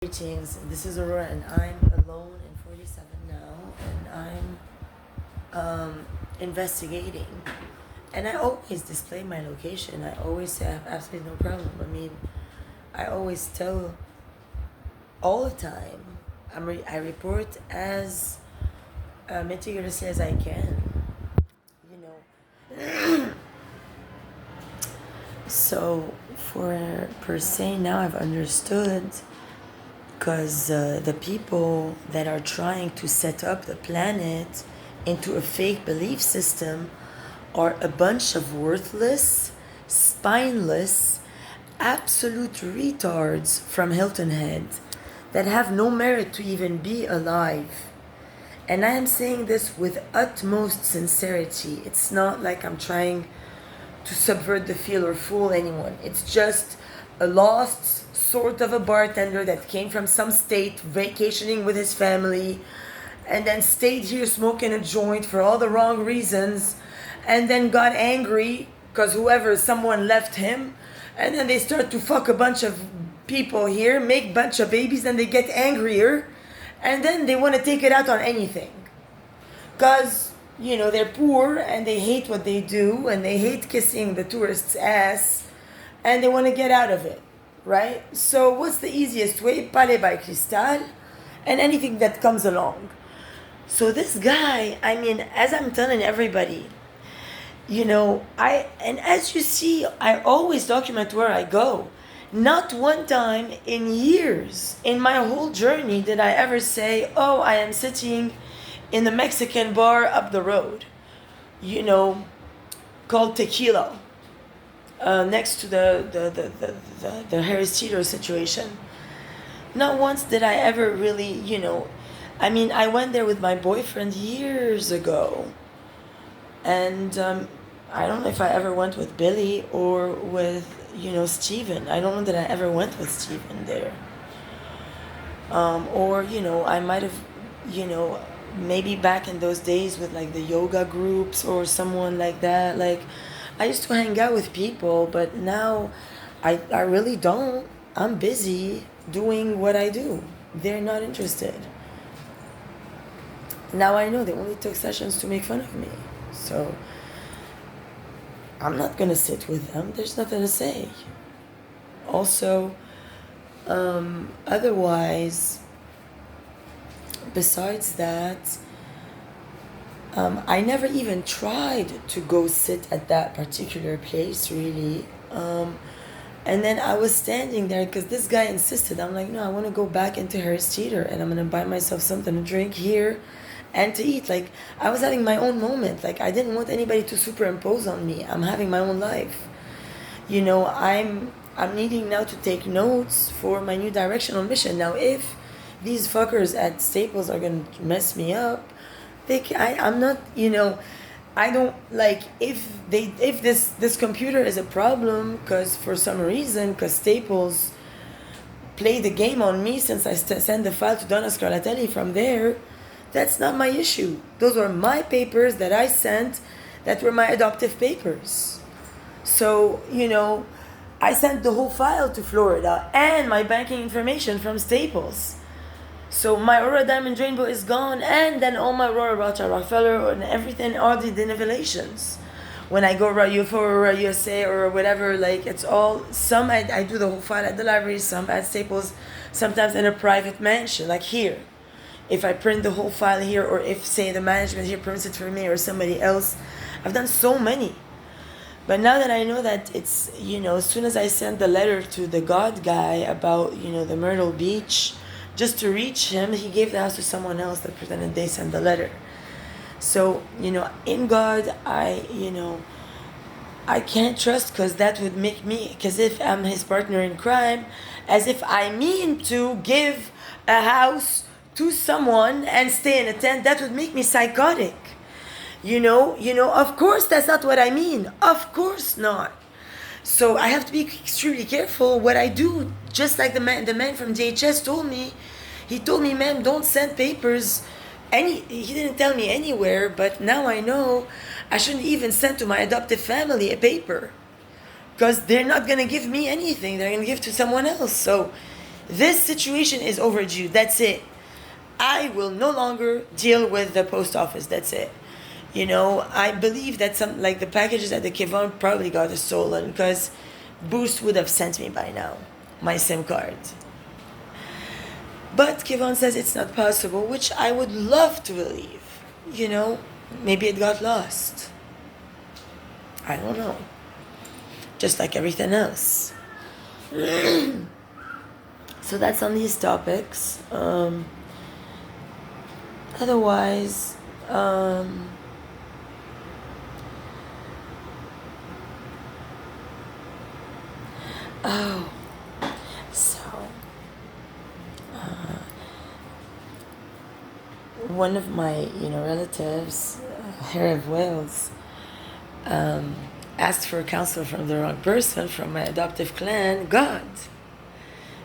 Greetings, this is Aurora and I'm alone in 47 now and I'm investigating. And I always display my location. I always say I have absolutely no problem. I always tell all the time. I report as meticulously as I can. So for per se now I've understood because the people that are trying to set up the planet into a fake belief system are a bunch of worthless, spineless, absolute retards from Hilton Head that have no merit to even be alive. And I am saying this with utmost sincerity. It's not like I'm trying to subvert the field or fool anyone. It's just a lost sort of a bartender that came from some state vacationing with his family and then stayed here smoking a joint for all the wrong reasons and then got angry because someone left him, and then they start to fuck a bunch of people here, make a bunch of babies, and they get angrier and then they want to take it out on anything because they're poor and they hate what they do and they hate kissing the tourist's ass and they want to get out of it. Right? So what's the easiest way? Palais by Cristal and anything that comes along. So this guy, as I'm telling everybody, as you see, I always document where I go. Not one time in years, in my whole journey, did I ever say, oh, I am sitting in the Mexican bar up the road, called Tequila. Next to the Harris Teeter situation. Not once did I ever really, I went there with my boyfriend years ago. And I don't know if I ever went with Billy or with, Steven. I don't know that I ever went with Steven there. I might have, maybe back in those days with like the yoga groups or someone like that. Like, I used to hang out with people, but now I really don't. I'm busy doing what I do. They're not interested. Now I know they only took sessions to make fun of me. So I'm not going to sit with them. There's nothing to say. Also, otherwise, besides that, I never even tried to go sit at that particular place, really. And then I was standing there because this guy insisted. I'm like, no, I want to go back into Harris Teeter and I'm going to buy myself something to drink here and to eat. Like, I was having my own moment. Like, I didn't want anybody to superimpose on me. I'm having my own life. I'm needing now to take notes for my new directional mission. Now, if these fuckers at Staples are going to mess me up, I'm not, I don't like if this computer is a problem because for some reason, because Staples played the game on me since I sent the file to Donna Scarlatelli from there. That's not my issue. Those were my papers that I sent that were my adoptive papers. So, I sent the whole file to Florida and my banking information from Staples. So my Aurora Diamond Rainbow is gone, and then all my Aurora Rothschild Rockefeller and everything, all the denominations. When I go for Aurora USA or whatever, like it's all, some I do the whole file at the library, some at Staples, sometimes in a private mansion, like here. If I print the whole file here, or if, say, the management here prints it for me or somebody else. I've done so many. But now that I know that it's, as soon as I sent the letter to the God guy about, the Myrtle Beach, just to reach him, he gave the house to someone else that pretended they sent the letter. So, in God, I can't trust because that would make me, because if I'm his partner in crime, as if I mean to give a house to someone and stay in a tent, that would make me psychotic. Of course that's not what I mean. Of course not. So I have to be extremely careful what I do. Just like the man from DHS told me. He told me, ma'am, don't send papers. He didn't tell me anywhere, but now I know I shouldn't even send to my adoptive family a paper. Because they're not going to give me anything. They're going to give to someone else. So This situation is overdue. That's it. I will no longer deal with the post office. That's it. I believe that some, like the packages at the Kevon probably got stolen because Boost would have sent me by now my SIM card. But Kevon says it's not possible, which I would love to believe. Maybe it got lost. I don't know. Just like everything else. So that's on these topics. Otherwise, so one of my relatives, hair of Wales, asked for counsel from the wrong person, from my adoptive clan, God.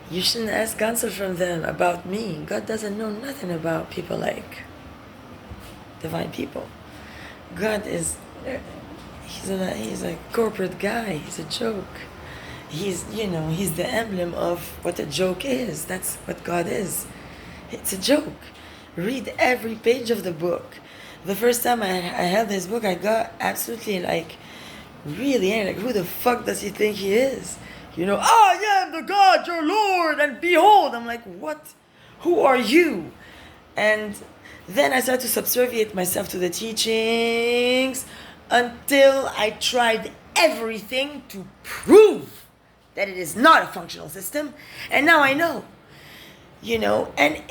You shouldn't ask counsel from them about me. God doesn't know nothing about people like divine people. God is, he's a corporate guy. He's a joke. He's the emblem of what a joke is. That's what God is. It's a joke. Read every page of the book. The first time I held this book, I got absolutely really angry. Who the fuck does he think he is? I am the God, your Lord, and behold. I'm like, what? Who are you? And then I started to subserviate myself to the teachings until I tried everything to prove that it is not a functional system. And now I know. And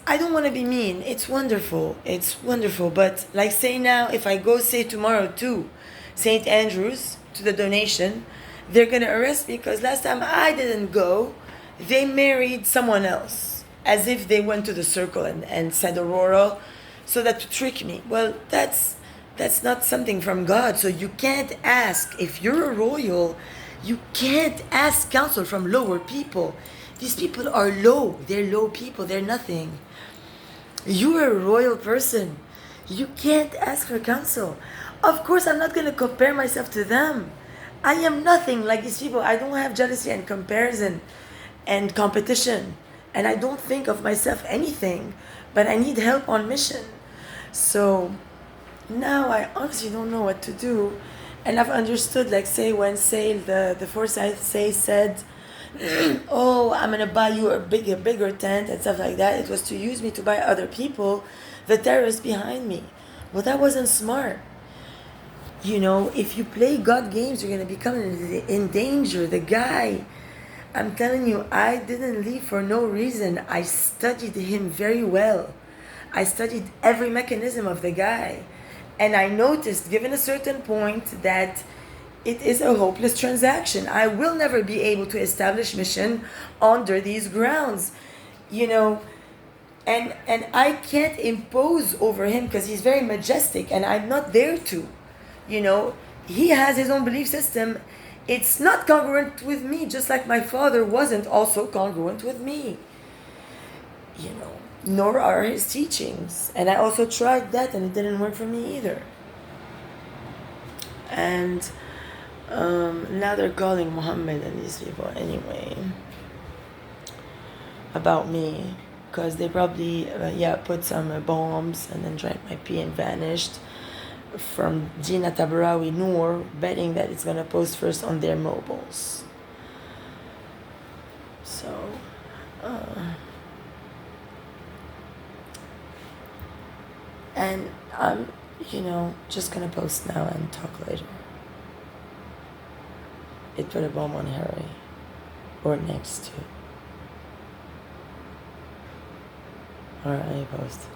I don't want to be mean. It's wonderful. But say now, if I go say tomorrow to St. Andrews to the donation, they're going to arrest me because last time I didn't go, they married someone else as if they went to the circle and said Aurora so that to trick me. Well, that's not something from God. So you can't ask. If you're a royal, you can't ask counsel from lower people. These people are low. They're low people. They're nothing. You're a royal person. You can't ask for counsel. Of course, I'm not going to compare myself to them. I am nothing like these people. I don't have jealousy and comparison and competition. And I don't think of myself anything. But I need help on mission. So now I honestly don't know what to do. And I've understood, when the Forsyth said, oh, I'm going to buy you a bigger tent and stuff like that. It was to use me to buy other people, the terrorists behind me. Well, that wasn't smart. If you play God games, you're going to become in danger. The guy, I'm telling you, I didn't leave for no reason. I studied him very well. I studied every mechanism of the guy. And I noticed, given a certain point, that it is a hopeless transaction. I will never be able to establish mission under these grounds. And I can't impose over him because he's very majestic and I'm not there to. He has his own belief system. It's not congruent with me, just like my father wasn't also congruent with me. Nor are his teachings. And I also tried that and it didn't work for me either. And now they're calling Muhammad and these people anyway about me because they probably put some bombs and then drank my pee and vanished from Gina Tabrawi Noor, betting that it's going to post first on their mobiles. So and I'm just going to post now and talk later. It put a bomb on Harry, or next to. Alright, I post.